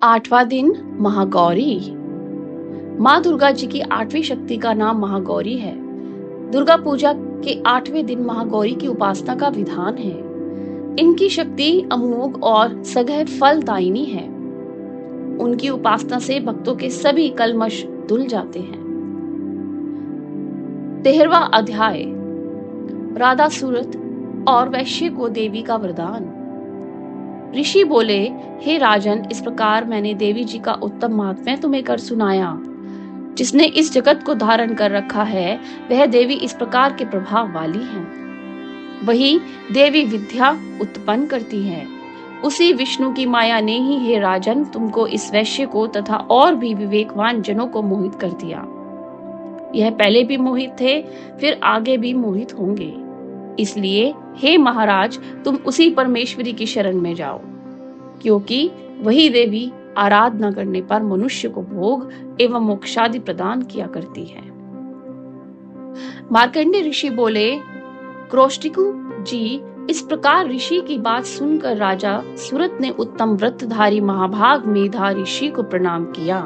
आठवां दिन महागौरी। माँ दुर्गा जी की आठवीं शक्ति का नाम महागौरी है। दुर्गा पूजा के आठवें दिन महागौरी की उपासना का विधान है। इनकी शक्ति अमोघ और सघन फलदायिनी है। उनकी उपासना से भक्तों के सभी कलमश धुल जाते हैं। 13वां अध्याय, राधा सूरत और वैश्य को देवी का वरदान। ऋषि बोले, हे राजन, इस प्रकार मैंने देवी जी का उत्तम महात्म्य तुम्हें कर सुनाया। जिसने इस जगत को धारण कर रखा है, वह देवी इस प्रकार के प्रभाव वाली है। वही देवी विद्या उत्पन्न करती है। उसी विष्णु की माया ने ही, हे राजन, तुमको इस वैश्य को तथा और भी विवेकवान जनों को मोहित कर दिया। यह पहले भी मोहित थे, फिर आगे भी मोहित होंगे। इसलिए हे महाराज, तुम उसी परमेश्वरी की शरण में जाओ, क्योंकि वही देवी आराधना करने पर मनुष्य को भोग एवं मोक्षादि प्रदान किया करती है। मार्कंडेय ऋषि बोले, क्रोष्टिकु जी, इस प्रकार ऋषि की बात सुनकर राजा सूरत ने उत्तम व्रतधारी महाभाग मेधा ऋषि को प्रणाम किया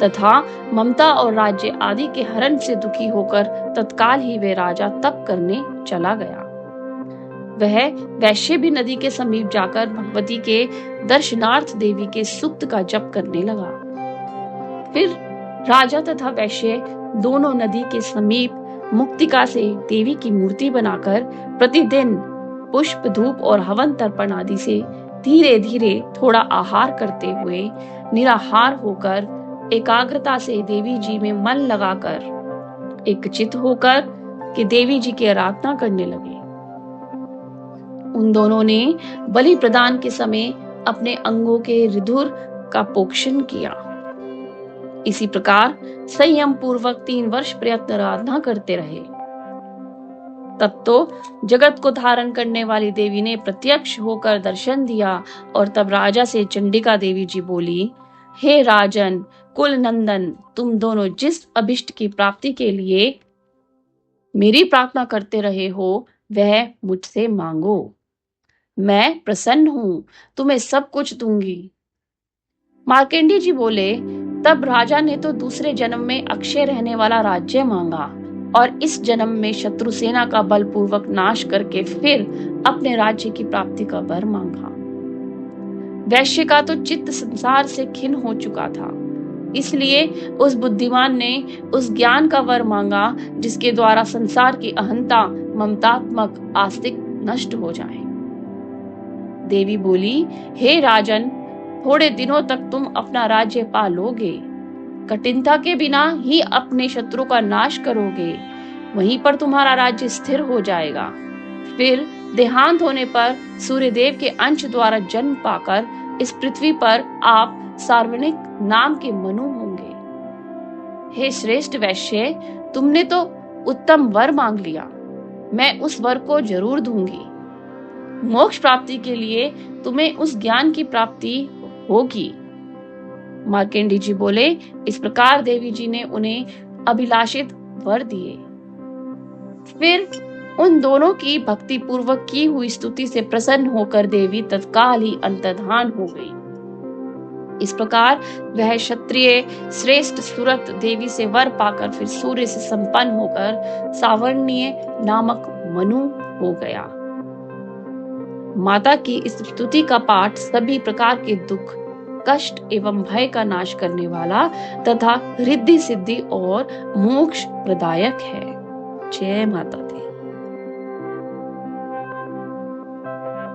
तथा ममता और राज्य आदि के हरण से दुखी होकर तत्काल ही वे राजा तप करने चला गया। वह वैश्य भी नदी के समीप जाकर भगवती के दर्शनार्थ देवी के सूक्त का जप करने लगा। फिर राजा तथा वैश्य दोनों नदी के समीप मुक्तिका से देवी की मूर्ति बनाकर प्रतिदिन पुष्प, धूप और हवन तर्पण आदि से धीरे धीरे थोड़ा आहार करते हुए निराहार होकर एकाग्रता से देवी जी में मन लगाकर एकचित्त होकर कि देवी जी की आराधना करने लगे। उन दोनों ने बलि प्रदान के समय अपने अंगों के रिधुर का पोषण किया। इसी प्रकार संयम पूर्वक 3 वर्ष प्रयत्न आराधना करते रहे। तब तो जगत को धारण करने वाली देवी ने प्रत्यक्ष होकर दर्शन दिया और तब राजा से चंडिका देवी जी बोली, हे राजन, कुल नंदन, तुम दोनों जिस अभिष्ट की प्राप्ति के लिए मेरी प्रार्थना करते रहे हो, वह मुझसे मांगो। मैं प्रसन्न हूं, तुम्हें सब कुछ दूंगी। मार्कंडेय जी बोले, तब राजा ने तो दूसरे जन्म में अक्षय रहने वाला राज्य मांगा और इस जन्म में शत्रु सेना का बलपूर्वक नाश करके फिर अपने राज्य की प्राप्ति का वर मांगा। वैश्य का तो चित्त संसार से खिन्न हो चुका था, इसलिए उस बुद्धिमान ने उस ज्ञान का वर मांगा जिसके द्वारा संसार की अहंता, ममतात्मक आस्तिक नष्ट हो जाए। देवी बोली, हे राजन, थोड़े दिनों तक तुम अपना राज्य पालोगे। कठिनता के बिना ही अपने शत्रु का नाश करोगे। वहीं पर तुम्हारा राज्य स्थिर हो जाएगा। फिर देहांत होने पर सूर्यदेव के अंश द्वारा जन्म पाकर इस पृथ्वी पर आप सार्वजनिक नाम के मनु होंगे। हे श्रेष्ठ वैश्य, तुमने तो उत्तम वर मांग लिया। मैं उस वर को जरूर दूंगी। मोक्ष प्राप्ति के लिए तुम्हें उस ज्ञान की प्राप्ति होगी। मार्कंडेय जी बोले, इस प्रकार देवी जी ने उन्हें अभिलाषित वर दिए। फिर उन दोनों की भक्ति पूर्वक की हुई स्तुति से प्रसन्न होकर देवी तत्काल ही अंतर्धान हो गई। इस प्रकार वह क्षत्रिय श्रेष्ठ सूरत देवी से वर पाकर फिर सूर्य से संपन्न होकर सावर्णीय नामक मनु हो गया। माता की इस स्तुति का पाठ सभी प्रकार के दुख, कष्ट एवं भय का नाश करने वाला तथा रिद्धि सिद्धि और मोक्ष प्रदायक है। जय माता दी।